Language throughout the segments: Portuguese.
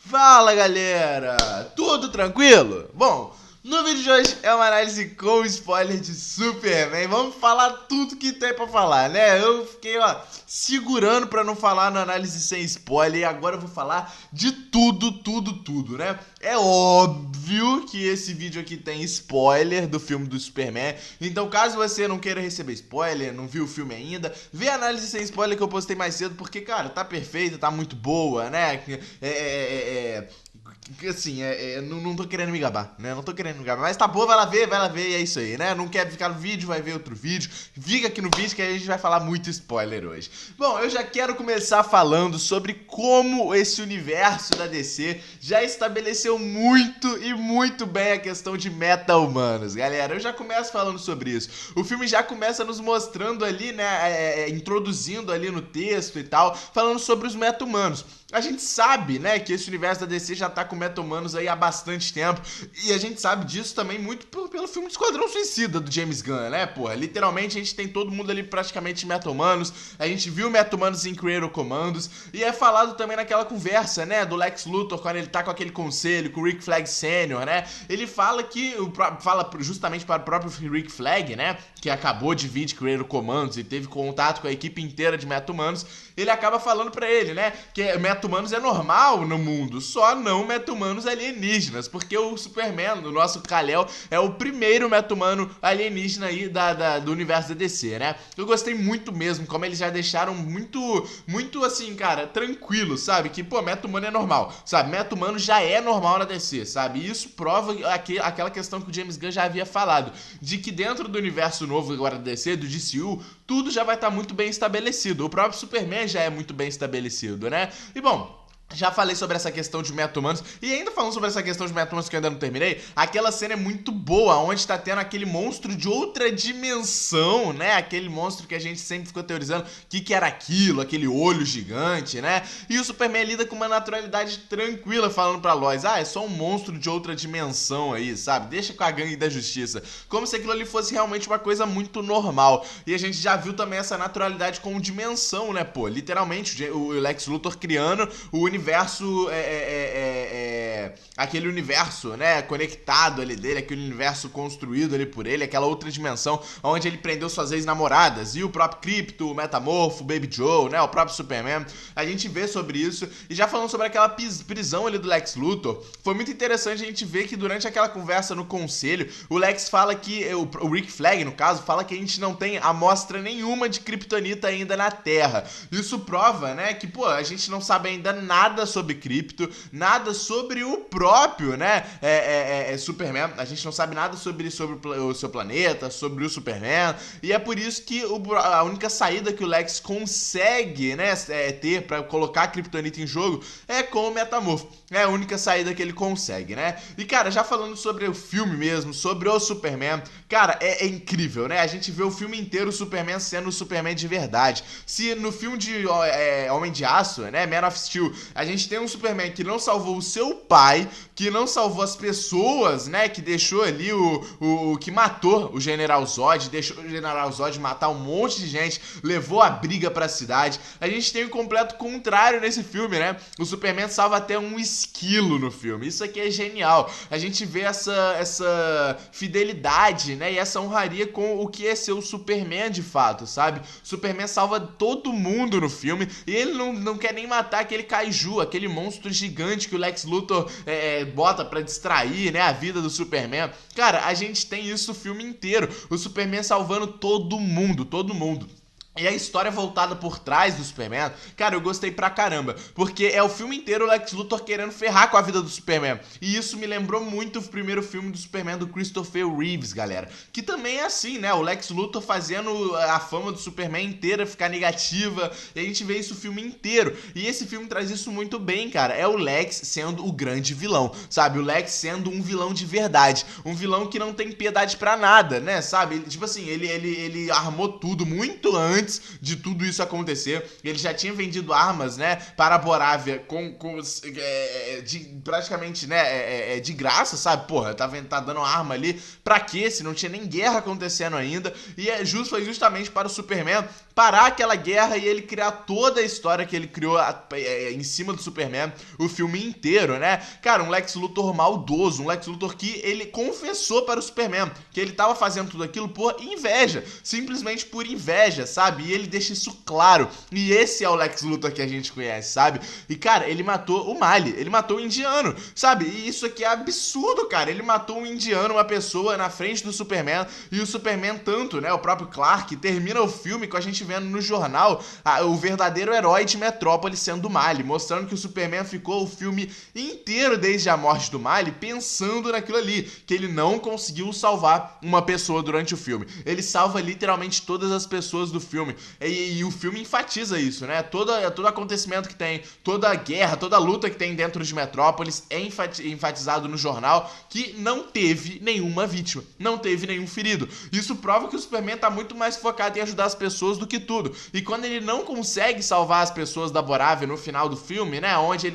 Fala galera, tudo tranquilo? Bom, no vídeo de hoje é uma análise com spoiler de Superman. Vamos falar tudo que tem pra falar, né? Eu fiquei, segurando pra não falar na análise sem spoiler e agora eu vou falar de tudo, né? É óbvio que esse vídeo aqui tem spoiler do filme do Superman. Então, caso você não queira receber spoiler, não viu o filme ainda, vê a análise sem spoiler que eu postei mais cedo, porque, cara, tá perfeita, tá muito boa, né? Assim, não tô querendo me gabar, né? Não tô querendo me gabar, mas tá boa, vai lá ver, e é isso aí, né? Não quer ficar no vídeo, vai ver outro vídeo. Fica aqui no vídeo que a gente vai falar muito spoiler hoje. Bom, eu já quero começar falando sobre como esse universo da DC já estabeleceu muito e muito bem a questão de meta-humanos, galera. Eu já começo falando sobre isso. O filme já começa nos mostrando ali, né? Introduzindo ali no texto e tal, falando sobre os meta-humanos. A gente sabe, né, que esse universo da DC já tá com meta-humanos aí há bastante tempo. E a gente sabe disso também muito pelo filme de Esquadrão Suicida do James Gunn, né, porra? Literalmente a gente tem todo mundo ali praticamente meta-humanos. A gente viu meta-humanos em Creator Commandos. E é falado também naquela conversa, né, do Lex Luthor, quando ele tá com aquele conselho, com o Rick Flag Sr., né? Ele fala que, fala justamente para o próprio Rick Flag, né, que acabou de vir de Creator Commandos e teve contato com a equipe inteira de meta-humanos. Ele acaba falando pra ele, né, que meta-humanos é normal no mundo, só não meta-humanos alienígenas, porque o Superman, o nosso Kal-El, é o primeiro meta-humano alienígena aí do universo da DC, né? Eu gostei muito mesmo, como eles já deixaram muito assim, cara, tranquilo, sabe? Que, pô, meta-humano é normal, sabe? Meta-humano já é normal na DC, sabe? E isso prova aquela questão que o James Gunn já havia falado, de que dentro do universo novo agora da DC, do DCU, tudo já vai estar muito bem estabelecido. O próprio Superman já é muito bem estabelecido, né? E bom, já falei sobre essa questão de meta-humanos. E ainda falando sobre essa questão de meta-humanos que eu ainda não terminei, aquela cena é muito boa, onde tá tendo aquele monstro de outra dimensão, né? Aquele monstro que a gente sempre ficou teorizando que era aquilo, aquele olho gigante, né? E o Superman lida com uma naturalidade tranquila, falando pra Lois, é só um monstro de outra dimensão aí, sabe? Deixa com a gangue da justiça. Como se aquilo ali fosse realmente uma coisa muito normal. E a gente já viu também essa naturalidade com dimensão, né, pô? Literalmente, o Lex Luthor criando o universo, aquele universo, né, conectado ali dele, aquele universo construído ali por ele, aquela outra dimensão onde ele prendeu suas ex-namoradas, e o próprio Krypto, o Metamorfo, o Baby Joe, né, o próprio Superman. A gente vê sobre isso, e já falando sobre aquela prisão ali do Lex Luthor, foi muito interessante a gente ver que durante aquela conversa no conselho, o Lex fala que, o Rick Flag, no caso, fala que a gente não tem amostra nenhuma de Kryptonita ainda na Terra. Isso prova, né, que, pô, a gente não sabe ainda nada sobre Krypto, nada sobre o próprio, né, Superman. A gente não sabe nada sobre o seu planeta, sobre o Superman, e é por isso que a única saída que o Lex consegue, né, ter pra colocar a Kryptonita em jogo é com o Metamorfo. É a única saída que ele consegue, né? E, cara, já falando sobre o filme mesmo, sobre o Superman, cara, é incrível, né? A gente vê o filme inteiro o Superman sendo o Superman de verdade. Se no filme de Homem de Aço, né, Man of Steel, a gente tem um Superman que não salvou o seu pai, que não salvou as pessoas, né, que deixou ali que matou o General Zod, deixou o General Zod matar um monte de gente, levou a briga pra cidade. A gente tem o completo contrário nesse filme, né? O Superman salva até um esquilo no filme. Isso aqui é genial. A gente vê essa fidelidade, né, e essa honraria com o que é ser o Superman de fato, sabe? O Superman salva todo mundo no filme e ele não quer nem matar aquele kaiju, aquele monstro gigante que o Lex Luthor bota pra distrair, né, a vida do Superman. Cara, a gente tem isso o filme inteiro. O Superman salvando todo mundo. E a história voltada por trás do Superman, cara, eu gostei pra caramba, porque é o filme inteiro o Lex Luthor querendo ferrar com a vida do Superman. E isso me lembrou muito o primeiro filme do Superman do Christopher Reeves, galera. Que também é assim, né? O Lex Luthor fazendo a fama do Superman inteira ficar negativa. E a gente vê isso o filme inteiro. E esse filme traz isso muito bem, cara. É o Lex sendo o grande vilão, sabe? O Lex sendo um vilão de verdade. Um vilão que não tem piedade pra nada, né? Sabe? Tipo assim, ele armou tudo muito antes de tudo isso acontecer. Ele já tinha vendido armas, né, para a Borávia praticamente, né, de graça, sabe? Porra, tá dando arma ali pra quê? Se não tinha nem guerra acontecendo ainda. E foi justamente para o Superman parar aquela guerra e ele criar toda a história que ele criou em cima do Superman, o filme inteiro, né? Cara, um Lex Luthor maldoso, um Lex Luthor que ele confessou para o Superman que ele tava fazendo tudo aquilo por inveja, simplesmente por inveja, sabe? E ele deixa isso claro. E esse é o Lex Luthor que a gente conhece, sabe? E, cara, ele matou o Mali, ele matou o indiano, sabe? E isso aqui é absurdo, cara. Ele matou um indiano, uma pessoa na frente do Superman, e o Superman tanto, né? O próprio Clark termina o filme com a gente vendo no jornal o verdadeiro herói de Metrópolis sendo o Mali, mostrando que o Superman ficou o filme inteiro desde a morte do Mali pensando naquilo ali, que ele não conseguiu salvar uma pessoa durante o filme. Ele salva literalmente todas as pessoas do filme. E o filme enfatiza isso, né? Todo acontecimento que tem, toda a guerra, toda a luta que tem dentro de Metrópolis é enfatizado no jornal que não teve nenhuma vítima, não teve nenhum ferido. Isso prova que o Superman tá muito mais focado em ajudar as pessoas do que tudo. E quando ele não consegue salvar as pessoas da Borávia no final do filme, né? Onde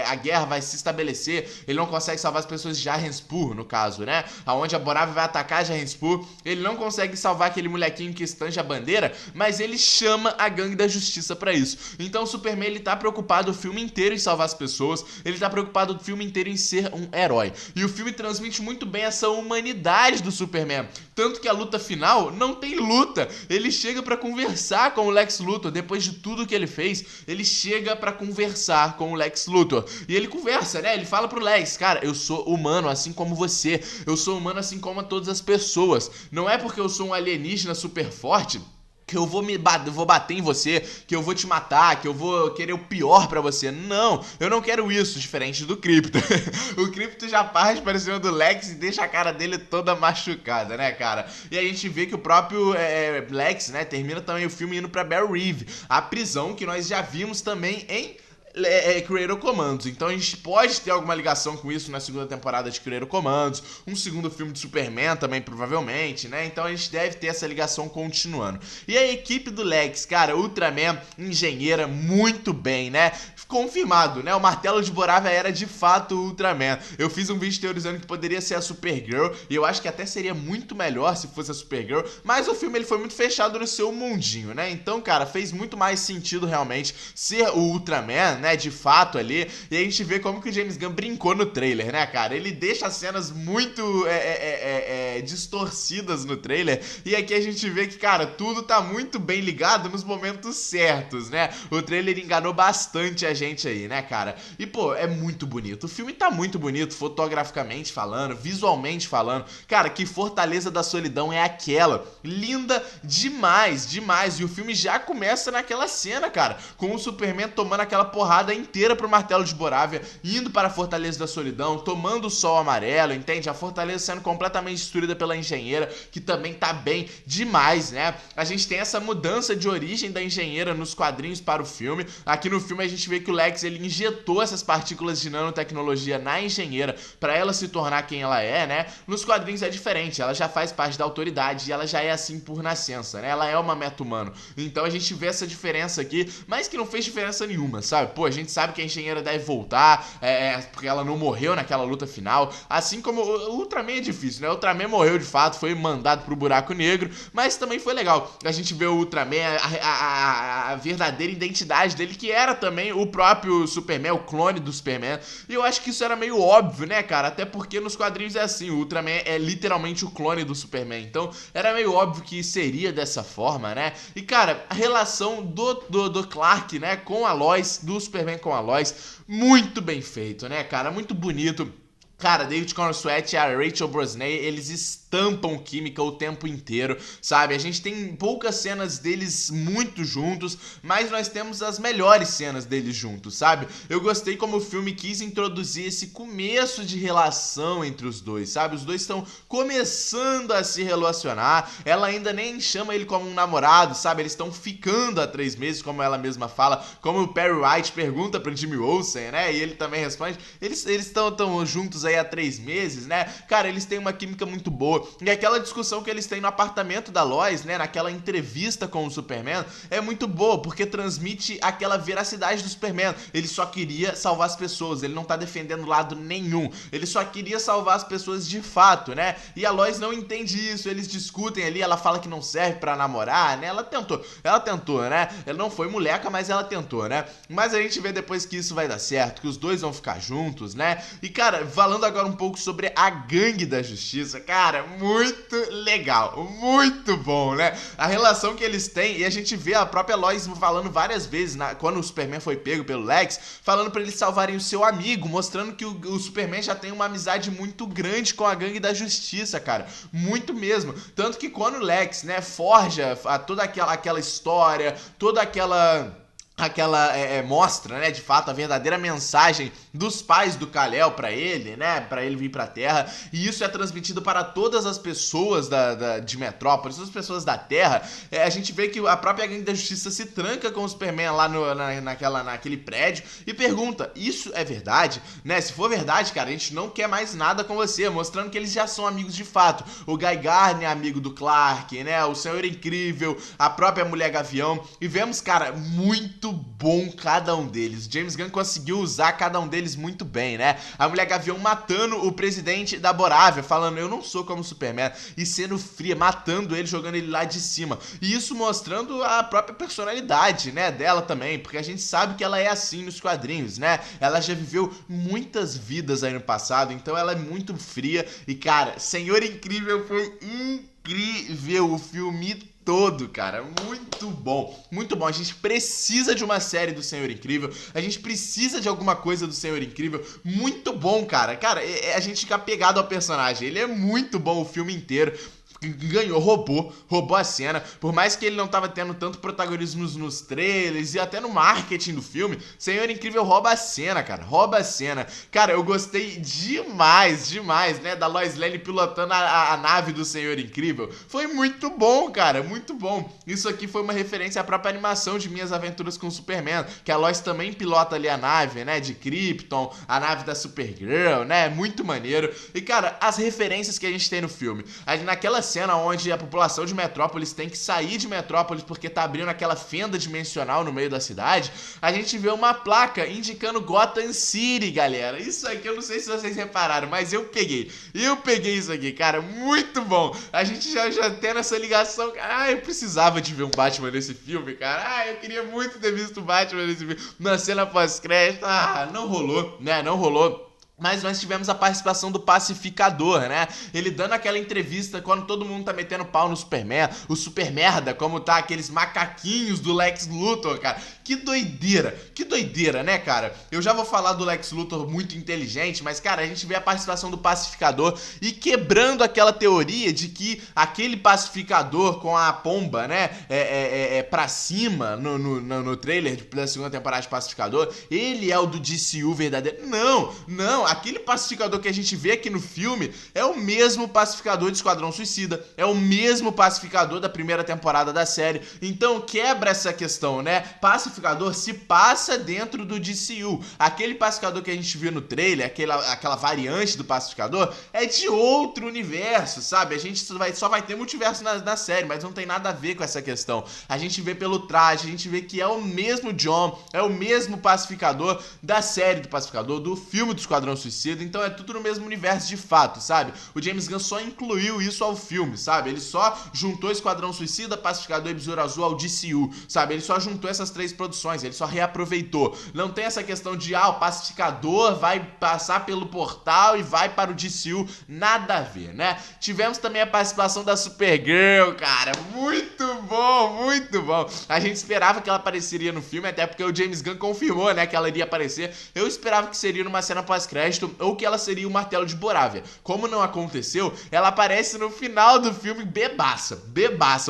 a guerra vai se estabelecer, ele não consegue salvar as pessoas de Jarrenspur, no caso, né? Onde a Borávia vai atacar Jarrenspur, ele não consegue salvar aquele molequinho que estanja a bandeira, mas ele chama a gangue da justiça pra isso. Então o Superman, ele tá preocupado o filme inteiro em salvar as pessoas, ele tá preocupado o filme inteiro em ser um herói. E o filme transmite muito bem essa humanidade do Superman. Tanto que a luta final não tem luta. Ele chega pra conversar com o Lex Luthor. Depois de tudo que ele fez, ele chega pra conversar com o Lex Luthor. E ele conversa, né? Ele fala pro Lex, cara, eu sou humano assim como você. Eu sou humano assim como todas as pessoas. Não é porque eu sou um alienígena super forte que eu vou bater em você, que eu vou te matar, que eu vou querer o pior pra você. Não, eu não quero isso, diferente do Krypto. O Krypto já parte pra cima do Lex e deixa a cara dele toda machucada, né, cara? E a gente vê que o próprio Lex, né, termina também o filme indo pra Belle Reve, a prisão que nós já vimos também em Crusader Commandos. Então a gente pode ter alguma ligação com isso na segunda temporada de Crusader Commandos, um segundo filme de Superman também provavelmente, né? Então a gente deve ter essa ligação continuando. E a equipe do Lex, cara, Ultraman, engenheira, muito bem, né? Confirmado, né? O martelo de Borávia era de fato o Ultraman. Eu fiz um vídeo teorizando que poderia ser a Supergirl, e eu acho que até seria muito melhor se fosse a Supergirl, mas o filme ele foi muito fechado no seu mundinho, né? Então, cara, fez muito mais sentido realmente ser o Ultraman, né? De fato ali, e a gente vê como que o James Gunn brincou no trailer, né, cara? Ele deixa as cenas muito distorcidas no trailer, e aqui a gente vê que, cara, tudo tá muito bem ligado nos momentos certos, né? O trailer enganou bastante a gente aí, né, cara? E, pô, é muito bonito. O filme tá muito bonito, fotograficamente falando, visualmente falando. Cara, que Fortaleza da Solidão é aquela? Linda demais, demais. E o filme já começa naquela cena, cara, com o Superman tomando aquela porrada inteira pro martelo de Borávia, indo para a Fortaleza da Solidão, tomando o sol amarelo, entende? A Fortaleza sendo completamente destruída pela engenheira, que também tá bem demais, né? A gente tem essa mudança de origem da engenheira nos quadrinhos para o filme. Aqui no filme a gente vê que o Lex, ele injetou essas partículas de nanotecnologia na engenheira para ela se tornar quem ela é, né? Nos quadrinhos é diferente, ela já faz parte da autoridade e ela já é assim por nascença, né? Ela é uma meta-humano. Então a gente vê essa diferença aqui, mas que não fez diferença nenhuma, sabe? Pô, a gente sabe que a engenheira deve voltar, porque ela não morreu naquela luta final, assim como o Ultraman é difícil, né? O Ultraman morreu de fato, foi mandado pro buraco negro, mas também foi legal a gente ver o Ultraman, a verdadeira identidade dele, que era também o próprio Superman, o clone do Superman. E eu acho que isso era meio óbvio, né, cara? Até porque nos quadrinhos é assim, o Ultraman é literalmente o clone do Superman. Então era meio óbvio que seria dessa forma, né? E, cara, a relação do Clark, né, com a Lois, do Superman com a Lois, muito bem feito, né, cara? Muito bonito. Cara, David Corenswet e a Rachel Brosnahan, eles estampam química o tempo inteiro, sabe? A gente tem poucas cenas deles muito juntos, mas nós temos as melhores cenas deles juntos, sabe? Eu gostei como o filme quis introduzir esse começo de relação entre os dois, sabe? Os dois estão começando a se relacionar, ela ainda nem chama ele como um namorado, sabe? Eles estão ficando há 3 meses, como ela mesma fala, como o Perry White pergunta pro Jimmy Olsen, né? E ele também responde, eles estão juntos aí há 3 meses, né? Cara, eles têm uma química muito boa. boa. E aquela discussão que eles têm no apartamento da Lois, né, naquela entrevista com o Superman, é muito boa, porque transmite aquela veracidade do Superman. Ele só queria salvar as pessoas, ele não tá defendendo lado nenhum, ele só queria salvar as pessoas de fato, né? E a Lois não entende isso, eles discutem ali, ela fala que não serve pra namorar, né? Ela tentou, né? Ela não foi moleca, mas ela tentou, né? Mas a gente vê depois que isso vai dar certo, que os dois vão ficar juntos, né? E, cara, falando agora um pouco sobre a Gangue da Justiça, cara, muito legal, muito bom, né? A relação que eles têm, e a gente vê a própria Lois falando várias vezes, quando o Superman foi pego pelo Lex, falando pra eles salvarem o seu amigo, mostrando que o Superman já tem uma amizade muito grande com a Gangue da Justiça, cara, muito mesmo. Tanto que quando o Lex, né, forja toda aquela história, toda aquela mostra, né, de fato, a verdadeira mensagem dos pais do Kal-El pra ele, né, pra ele vir pra Terra, e isso é transmitido para todas as pessoas de Metrópolis, todas as pessoas da Terra. A gente vê que a própria Gangue da Justiça se tranca com o Superman lá naquele prédio e pergunta, isso é verdade? Né, se for verdade, cara, a gente não quer mais nada com você, mostrando que eles já são amigos de fato. O Guy Gardner é amigo do Clark, né, o Senhor Incrível, a própria Mulher Gavião, e vemos, cara, muito bom cada um deles. James Gunn conseguiu usar cada um deles muito bem, né? A Mulher Gavião matando o presidente da Borávia, falando, eu não sou como o Superman, e sendo fria, matando ele, jogando ele lá de cima. E isso mostrando a própria personalidade, né, dela também, porque a gente sabe que ela é assim nos quadrinhos, né? Ela já viveu muitas vidas aí no passado, então ela é muito fria. E, cara, Senhor Incrível foi incrível o filme todo, cara, muito bom, muito bom. A gente precisa de uma série do Senhor Incrível, a gente precisa de alguma coisa do Senhor Incrível, muito bom, cara, a gente fica apegado ao personagem, ele é muito bom o filme inteiro. Ganhou, roubou a cena. Por mais que ele não tava tendo tanto protagonismo nos trailers e até no marketing do filme, Senhor Incrível rouba a cena, cara, rouba a cena. Cara, eu gostei demais, né, da Lois Lane pilotando a nave do Senhor Incrível. Foi muito bom, cara, muito bom. Isso aqui foi uma referência à própria animação de Minhas Aventuras com o Superman, que a Lois também pilota ali a nave, né, de Krypton, a nave da Supergirl, né, muito maneiro. E, cara, as referências que a gente tem no filme, naquela cena onde a população de Metrópolis tem que sair de Metrópolis porque tá abrindo aquela fenda dimensional no meio da cidade, a gente vê uma placa indicando Gotham City, galera. Isso aqui eu não sei se vocês repararam, mas eu peguei isso aqui, cara, muito bom. A gente já tendo essa ligação, cara, eu precisava de ver um Batman nesse filme, cara, eu queria muito ter visto o Batman nesse filme, na cena pós-crédito, não rolou, né, não rolou. Mas nós tivemos a participação do Pacificador, né? Ele dando aquela entrevista quando todo mundo tá metendo pau no Superman, o Supermerda, como tá aqueles macaquinhos do Lex Luthor, cara. Que doideira, né, cara? Eu já vou falar do Lex Luthor muito inteligente, mas, cara, a gente vê a participação do Pacificador e quebrando aquela teoria de que aquele Pacificador com a pomba, né, pra cima no trailer da segunda temporada de Pacificador, ele é o do DCU verdadeiro. Não, aquele pacificador que a gente vê aqui no filme é o mesmo pacificador de Esquadrão Suicida, é o mesmo pacificador da primeira temporada da série, então quebra essa questão, né? Pacificador se passa dentro do DCU, aquele pacificador que a gente viu no trailer, aquela variante do pacificador, é de outro universo, sabe? A gente só vai ter multiverso na série, mas não tem nada a ver com essa questão. A gente vê pelo traje, a gente vê que é o mesmo John, é o mesmo pacificador da série do Pacificador, do filme do Esquadrão Suicida, então é tudo no mesmo universo de fato, sabe? O James Gunn só incluiu isso ao filme, sabe? Ele só juntou Esquadrão Suicida, Pacificador e Besouro Azul ao DCU, sabe? Ele só juntou essas três produções, ele só reaproveitou. Não tem essa questão de, o Pacificador vai passar pelo portal e vai para o DCU, nada a ver, né? Tivemos também a participação da Supergirl, cara, muito bom, muito bom. A gente esperava que ela apareceria no filme, até porque o James Gunn confirmou, né, que ela iria aparecer. Eu esperava que seria numa cena pós-crédito ou que ela seria o Martelo de Borávia. Como não aconteceu, ela aparece no final do filme bebaça.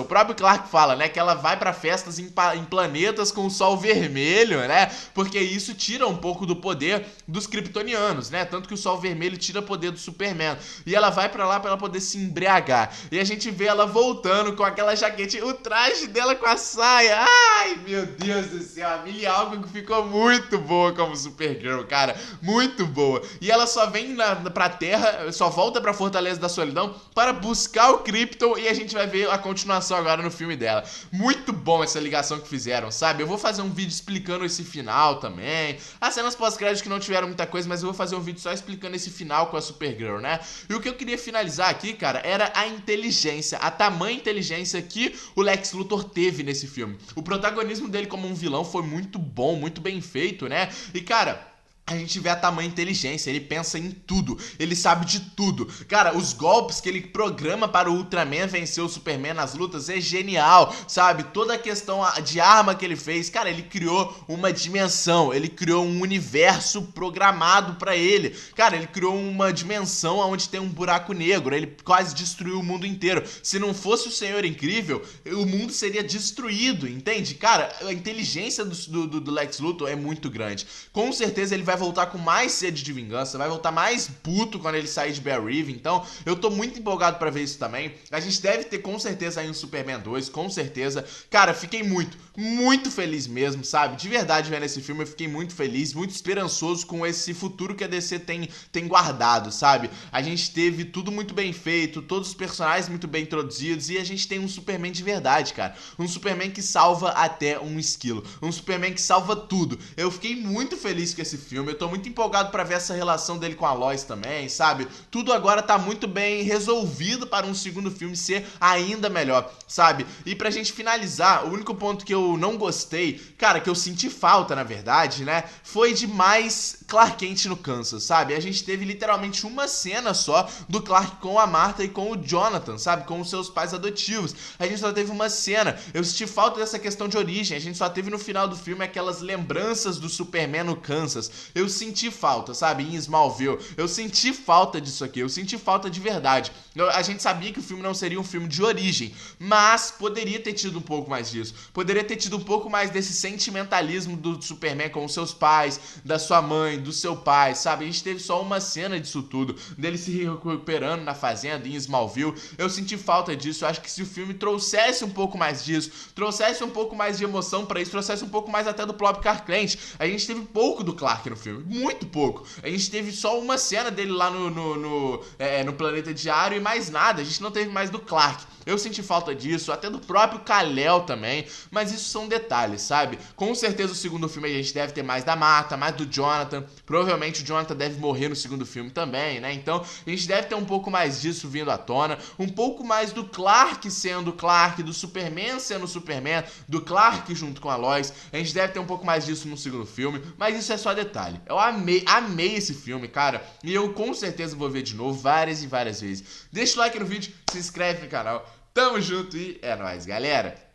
O próprio Clark fala, né, que ela vai pra festas em planetas com o sol vermelho, né, porque isso tira um pouco do poder dos kryptonianos, né, tanto que o sol vermelho tira poder do Superman. E ela vai pra lá pra ela poder se embriagar. E a gente vê ela voltando com aquela jaqueta, o traje dela com a saia. Ai, meu Deus do céu, a Millie Alcock ficou muito boa como Supergirl, cara, muito boa. e ela só vem pra Terra, só volta pra Fortaleza da Solidão para buscar o Krypton, e a gente vai ver a continuação agora no filme dela. Muito bom essa ligação que fizeram, sabe? Eu vou fazer um vídeo explicando esse final também, as cenas pós-crédito que não tiveram muita coisa, mas eu vou fazer um vídeo só explicando esse final com a Supergirl, né? E o que eu queria finalizar aqui, cara, era a inteligência, a tamanha inteligência que o Lex Luthor teve nesse filme. O protagonismo dele como um vilão foi muito bom, muito bem feito, né? E, cara, a gente vê a tamanha inteligência, ele pensa em tudo, ele sabe de tudo. Cara, os golpes que ele programa para o Ultraman vencer o Superman nas lutas é genial, sabe? Toda a questão de arma que ele fez, cara, ele criou uma dimensão, ele criou um universo programado pra ele. Cara, ele criou uma dimensão onde tem um buraco negro, ele quase destruiu o mundo inteiro. Se não fosse o Senhor Incrível, o mundo seria destruído, entende? Cara, a inteligência do Lex Luthor é muito grande. Com certeza ele vai voltar com mais sede de vingança, vai voltar mais puto quando ele sair de Belle Reve, então eu tô muito empolgado pra ver isso também. A gente deve ter com certeza aí um Superman 2, com certeza. Cara, fiquei muito feliz mesmo, sabe? De verdade, vendo esse filme, eu fiquei muito feliz, muito esperançoso com esse futuro que a DC tem guardado, sabe? A gente teve tudo muito bem feito, todos os personagens muito bem introduzidos, e a gente tem um Superman de verdade, cara. Um Superman que salva até um esquilo, um Superman que salva tudo. Eu fiquei muito feliz com esse filme, eu tô muito empolgado pra ver essa relação dele com a Lois também, sabe? Tudo agora tá muito bem resolvido para um segundo filme ser ainda melhor, sabe? E pra gente finalizar, o único ponto que eu não gostei, cara, que eu senti falta, na verdade, né, foi de mais Clark Kent no Kansas, sabe? A gente teve literalmente uma cena só do Clark com a Martha e com o Jonathan, sabe? Com os seus pais adotivos. A gente só teve uma cena. Eu senti falta dessa questão de origem. A gente só teve no final do filme aquelas lembranças do Superman no Kansas. Eu senti falta, sabe? Em Smallville. Eu senti falta disso aqui. Eu senti falta de verdade. A gente sabia que o filme não seria um filme de origem, mas poderia ter tido um pouco mais disso. Poderia ter tido um pouco mais desse sentimentalismo do Superman com os seus pais, da sua mãe, do seu pai, sabe? A gente teve só uma cena disso tudo, dele se recuperando na fazenda em Smallville. Eu senti falta disso. Eu acho que se o filme trouxesse um pouco mais disso, trouxesse um pouco mais de emoção pra isso, trouxesse um pouco mais até do próprio Clark Kent. A gente teve pouco do Clark no filme, muito pouco. A gente teve só uma cena dele lá no Planeta Diário e mais nada. A gente não teve mais do Clark. Eu senti falta disso, até do próprio Kal-El também, mas isso são detalhes, sabe? Com certeza o segundo filme a gente deve ter mais da Martha, mais do Jonathan. Provavelmente o Jonathan deve morrer no segundo filme também, né? Então a gente deve ter um pouco mais disso vindo à tona, um pouco mais do Clark sendo Clark, do Superman sendo Superman, do Clark junto com a Lois. A gente deve ter um pouco mais disso no segundo filme, mas isso é só detalhe. Eu amei esse filme, cara, e eu com certeza vou ver de novo várias e várias vezes. Deixa o like no vídeo, se inscreve no canal. Tamo junto e é nóis, galera!